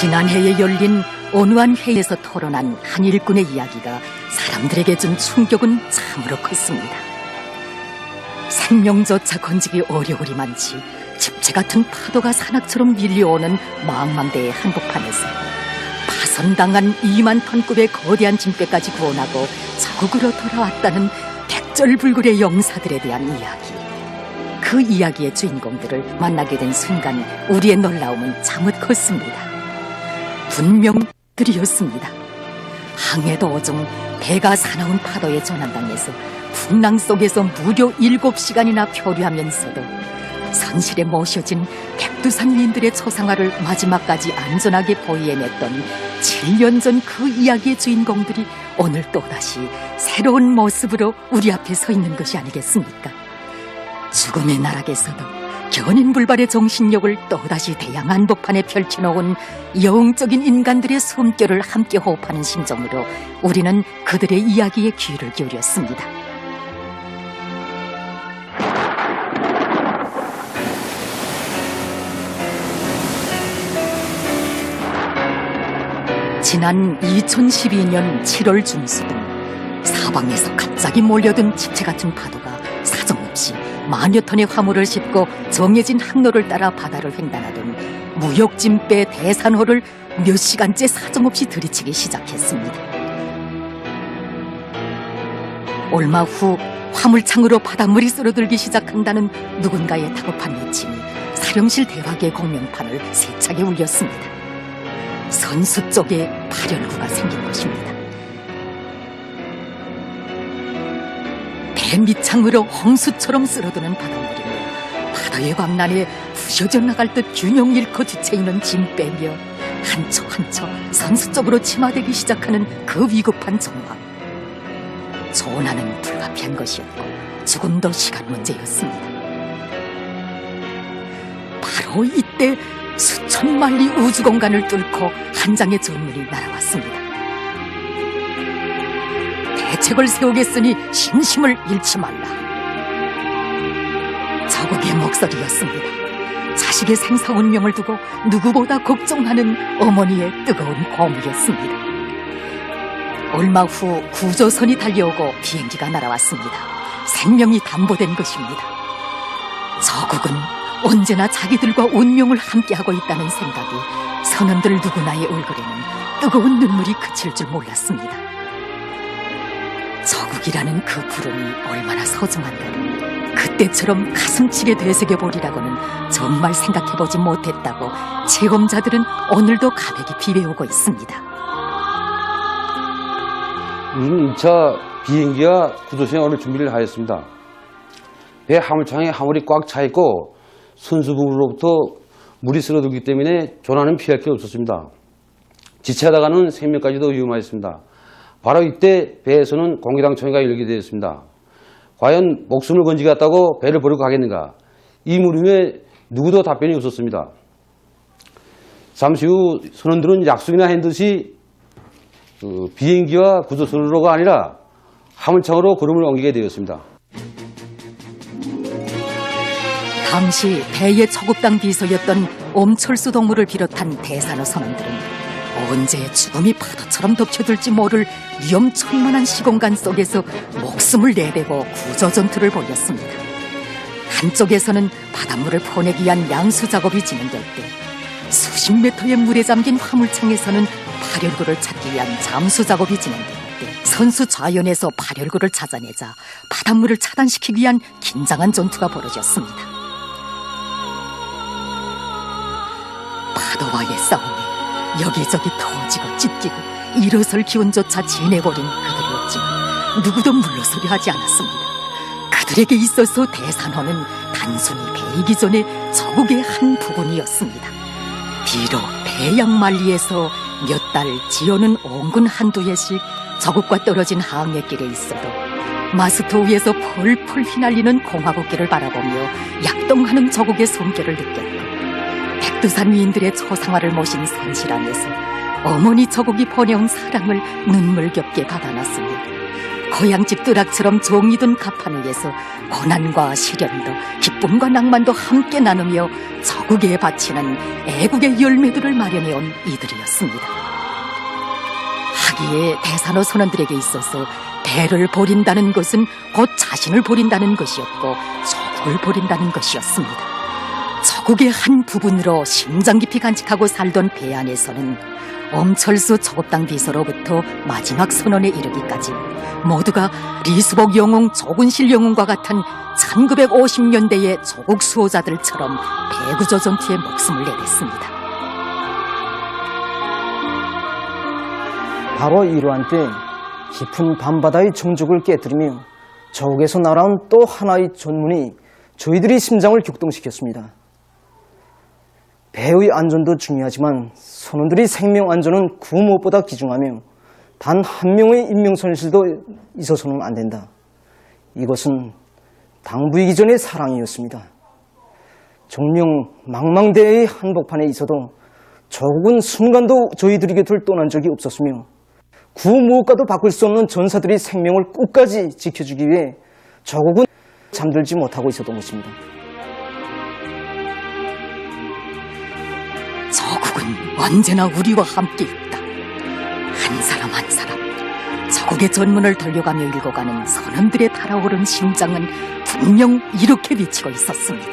지난해에 열린 온화한 회의에서 토론한 한 일꾼의 이야기가 사람들에게 준 충격은 참으로 컸습니다. 생명조차 건지기 어려우리만치 집채 같은 파도가 산악처럼 밀려오는 망망대해 한복판에서 파손당한 2만 톤급의 거대한 짐배까지 구원하고 자국으로 돌아왔다는 백절불굴의 용사들에 대한 이야기. 그 이야기의 주인공들을 만나게 된 순간 우리의 놀라움은 참으 컸습니다. 분명 들이었습니다. 항해도 오중 배가 사나운 파도에 전환당해서 풍랑 속에서 무려 7시간이나 표류하면서도 선실에 모셔진 백두산 위인들의 초상화를 마지막까지 안전하게 보이해냈던 7년 전 그 이야기의 주인공들이 오늘 또다시 새로운 모습으로 우리 앞에 서 있는 것이 아니겠습니까? 죽음의 나락에서도 견인불발의 정신력을 또다시 대양 한복판에 펼쳐놓은 영적인 인간들의 숨결을 함께 호흡하는 심정으로 우리는 그들의 이야기에 귀를 기울였습니다. 지난 2012년 7월 중수등 사방에서 갑자기 몰려든 집채 같은 파도가 사정없이 만여 톤의 화물을 싣고 정해진 항로를 따라 바다를 횡단하던 무역짐배 대산호를 몇 시간째 사정없이 들이치기 시작했습니다. 얼마 후 화물창으로 바닷물이 쓸어들기 시작한다는 누군가의 다급한 외침이 사령실 대화기의 공명판을 세차게 울렸습니다. 선수 쪽에 발열구가 생긴 것입니다. 배 밑창으로 홍수처럼 쓸어드는 바닷물이며 바다의 광란에 부셔져 나갈 듯 균형 잃고 뒤채이는 짐배며 한 초 한 초 선수 쪽으로 침하되기 시작하는 그 위급한 정황. 조난은 불가피한 것이었고 죽음도 시간 문제였습니다. 바로 이때 수천 마일리 우주공간을 뚫고 한 장의 전문이 날아왔습니다. 대책을 세우겠으니 신심을 잃지 말라. 자국의 목소리였습니다. 자식의 생사 운명을 두고 누구보다 걱정하는 어머니의 뜨거운 고무였습니다. 얼마 후 구조선이 달려오고 비행기가 날아왔습니다. 생명이 담보된 것입니다. 저국은 언제나 자기들과 운명을 함께하고 있다는 생각이 선원들 누구나의 얼굴에는 뜨거운 눈물이 그칠 줄 몰랐습니다. 저국이라는 그 부름이 얼마나 소중한가를 그때처럼 가슴치게 되새겨보리라고는 정말 생각해보지 못했다고 체험자들은 오늘도 가백이 비배우고 있습니다. 2차 비행기와 구조선이 오늘 준비를 하였습니다. 배 화물창에 화물이 꽉 차 있고 선수부로부터 물이 쓸어들기 때문에 조난은 피할 게 없었습니다. 지체하다가는 생명까지도 위험하였습니다. 바로 이때 배에서는 공기당청회가 열리게 되었습니다. 과연 목숨을 건지겠다고 배를 버리고 가겠는가? 이 물음에 누구도 답변이 없었습니다. 잠시 후 선원들은 약속이나 한 듯이 비행기와 구조선으로가 아니라 화물창으로 걸음을 옮기게 되었습니다. 당시 배의 초급당 비서였던 옴철수 동무를 비롯한 대산호 선원들은 언제 죽음이 파도처럼 덮쳐들지 모를 위험천만한 시공간 속에서 목숨을 내대고 구조전투를 벌였습니다. 한쪽에서는 바닷물을 퍼내기 위한 양수 작업이 진행될 때 수십 미터의 물에 잠긴 화물창에서는 발열구를 찾기 위한 잠수 작업이 진행될 때 선수 좌연에서 발열구를 찾아내자 바닷물을 차단시키기 위한 긴장한 전투가 벌어졌습니다. 파도와의 싸움에 여기저기 터지고 찢기고 일어설 기운조차 지내버린 그들이었지만 누구도 물러서려 하지 않았습니다. 그들에게 있어서 대산호는 단순히 배이기 전에 저국의 한 부분이었습니다. 비록 배양만리에서 몇 달 지어는 온군 한두 해씩 저국과 떨어진 항해길에 있어도 마스터 위에서 펄펄 휘날리는 공화국길을 바라보며 약동하는 저국의 손길을 느꼈고 백두산 위인들의 초상화를 모신 선실 안에서 어머니 저국이 보내온 사랑을 눈물겹게 받아놨습니다. 고향집 뜨락처럼 종이 든 가판 위에서 고난과 시련도 기쁨과 낭만도 함께 나누며 저국에 바치는 애국의 열매들을 마련해온 이들이었습니다. 하기에 대산호 선원들에게 있어서 배를 버린다는 것은 곧 자신을 버린다는 것이었고 저국을 버린다는 것이었습니다. 저국의 한 부분으로 심장 깊이 간직하고 살던 배 안에서는 엄철수 조국당 비서로부터 마지막 선언에 이르기까지 모두가 리수복 영웅 조군실 영웅과 같은 1950년대의 조국 수호자들처럼 배구조 전투에 목숨을 내댔습니다. 바로 이러한 때 깊은 밤바다의 정적을 깨뜨리며 저국에서 날아온 또 하나의 전문이 저희들의 심장을 격동시켰습니다. 배의 안전도 중요하지만 선원들의 생명 안전은 그 무엇보다 귀중하며 단 한 명의 인명손실도 있어서는 안 된다. 이것은 당부이기 전의 사랑이었습니다. 정령 망망대해의 한복판에 있어도 조국은 순간도 저희들의 곁을 떠난 적이 없었으며 그 무엇과도 바꿀 수 없는 전사들의 생명을 끝까지 지켜주기 위해 조국은 잠들지 못하고 있었던 것입니다. 저국은 언제나 우리와 함께 있다. 한 사람 한 사람 저국의 전문을 돌려가며 읽어가는 선원들의 달아오른 심장은 분명 이렇게 비치고 있었습니다.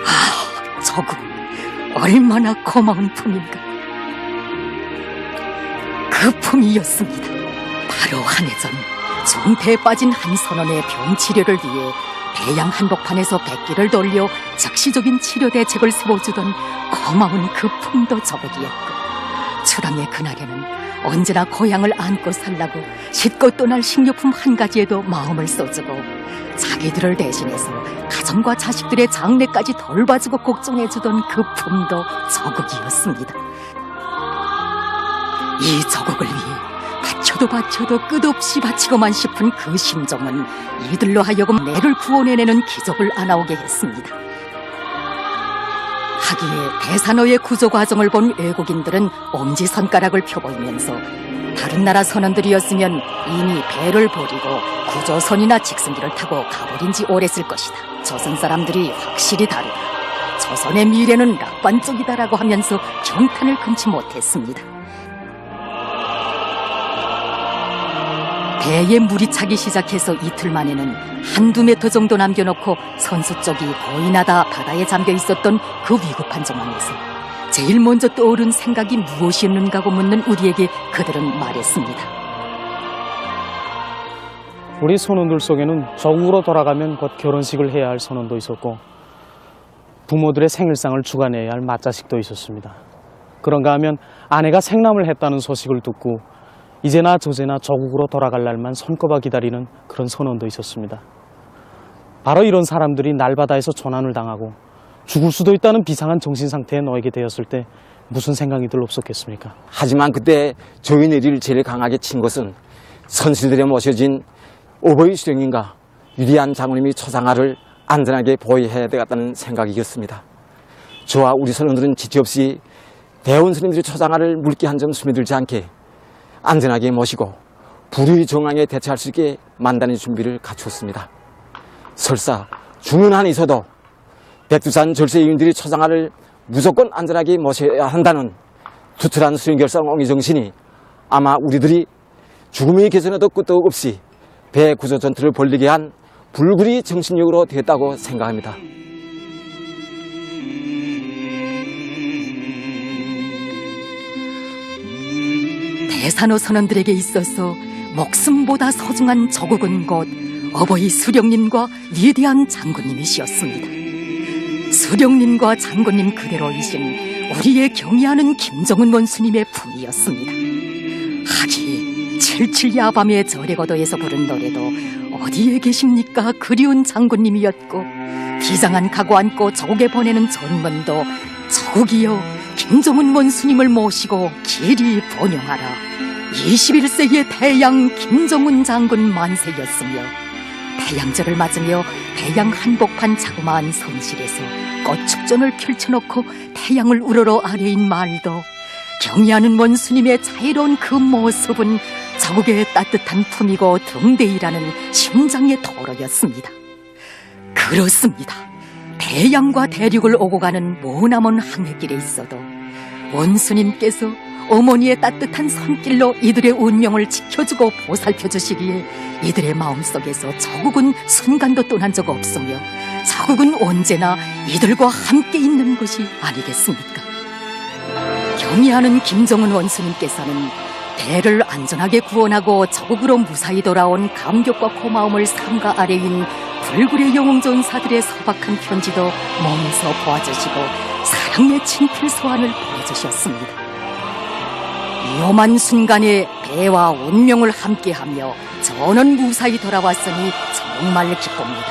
아, 저국 얼마나 고마운 품인가. 그 품이었습니다. 바로 한 해 전 중태에 빠진 한 선원의 병치료를 위해 대양 한복판에서 백기를 돌려 즉시적인 치료 대책을 세워주던 고마운 그 품도 저국이었고, 추당의 그날에는 언제나 고향을 안고 살라고 싣고 떠날 식료품 한 가지에도 마음을 써주고 자기들을 대신해서 가정과 자식들의 장례까지 돌봐주고 걱정해주던 그 품도 저국이었습니다. 이 저국을 위해 바쳐도 끝없이 바치고만 싶은 그 심정은 이들로 하여금 내를 구원해내는 기적을 안아오게 했습니다. 하기에 대산호의 구조 과정을 본 외국인들은 엄지손가락을 펴보이면서 다른 나라 선원들이었으면 이미 배를 버리고 구조선이나 직승기를 타고 가버린 지 오래쓸 것이다. 조선 사람들이 확실히 다르다. 조선의 미래는 락반 쪽이다라고 하면서 경탄을 금치 못했습니다. 배에 물이 차기 시작해서 이틀 만에는 한두 미터 정도 남겨놓고 선수 쪽이 거의 다 바다에 잠겨 있었던 그 위급한 상황에서 제일 먼저 떠오른 생각이 무엇이었는가고 묻는 우리에게 그들은 말했습니다. 우리 선원들 속에는 저국으로 돌아가면 곧 결혼식을 해야 할 선원도 있었고 부모들의 생일상을 주관해야 할 맏자식도 있었습니다. 그런가 하면 아내가 생남을 했다는 소식을 듣고 이제나 저제나 저국으로 돌아갈 날만 손꼽아 기다리는 그런 선원도 있었습니다. 바로 이런 사람들이 날바다에서 조난을 당하고 죽을 수도 있다는 비상한 정신상태에 놓이게 되었을 때 무슨 생각이들 없었겠습니까? 하지만 그때 저희네를 제일 강하게 친 것은 선실들에 모셔진 오버의 수령님과 유리한 장군님이 초상화를 안전하게 보호해야 되겠다는 생각이었습니다. 저와 우리 선원들은 지체 없이 대원 스님들의 초상화를 묽게 한 점 스며들지 않게 안전하게 모시고 불의 정황에 대처할 수 있게 만단의 준비를 갖추었습니다. 설사 죽는 한이 있어도 백두산 절세위인들의 초상화를 무조건 안전하게 모셔야 한다는 투철한 수령결상 옹의정신이 아마 우리들이 죽음의 개선에도 끄떡 없이 배 구조 전투를 벌리게 한 불굴의 정신력으로 되었다고 생각합니다. 대산호 선원들에게 있어서 목숨보다 소중한 저국은 곧 어버이 수령님과 위대한 장군님이시였습니다. 수령님과 장군님 그대로이신 우리의 경의하는 김정은 원수님의 품이었습니다. 하기에 칠칠야밤의 절에거도에서 부른 노래도 어디에 계십니까 그리운 장군님이었고, 비장한 각오 안고 저국에 보내는 전문도 저국이여 김정은 원수님을 모시고 길이 번영하라 21세기의 태양 김정은 장군 만세였으며, 태양절을 맞으며 태양 한복판 자그마한 성실에서 꽃축전을 펼쳐놓고 태양을 우러러 아래인 말도 경의하는 원수님의 자애로운 그 모습은 저국의 따뜻한 품이고 등대이라는 심장의 도로였습니다. 그렇습니다. 대양과 대륙을 오고 가는 머나먼 항해길에 있어도 원수님께서 어머니의 따뜻한 손길로 이들의 운명을 지켜주고 보살펴주시기에 이들의 마음속에서 저국은 순간도 떠난 적 없으며 저국은 언제나 이들과 함께 있는 것이 아니겠습니까? 경의하는 김정은 원수님께서는 대를 안전하게 구원하고 저국으로 무사히 돌아온 감격과 고마움을 삼가 아래인 불굴의 영웅전 사들의 소박한 편지도 몸에서 보아주시고 사랑의 친필 소환을 보내주셨습니다. 위험한 순간에 배와 운명을 함께하며 저는 무사히 돌아왔으니 정말 기쁩니다.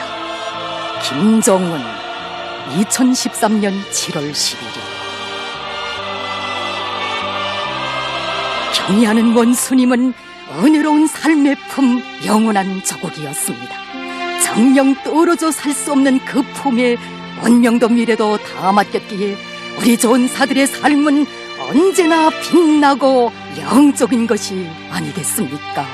김정은 2013년 7월 11일. 경의하는 원수님은 은혜로운 삶의 품 영원한 저국이었습니다. 정령 떨어져 살 수 없는 그 품에 운명도 미래도 다 맡겼기에 우리 전사들의 삶은 언제나 빛나고 영적인 것이 아니겠습니까?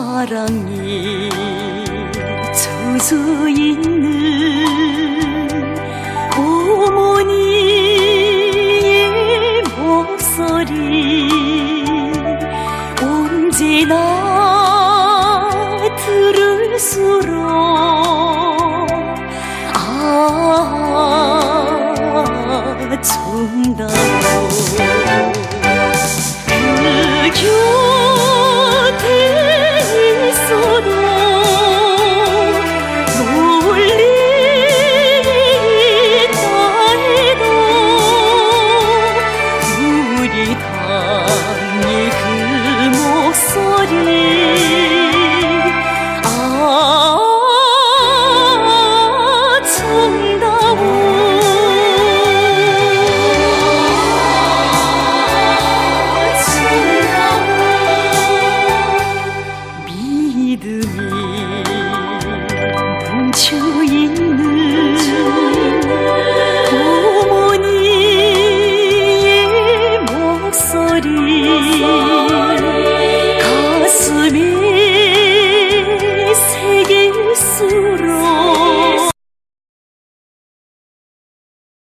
사랑이 젖어 있는 어머니의 목소리 언제나 들을수록 정다워 그 곁에 있어도 멀리 있다 해도 우리 당의 그 목소리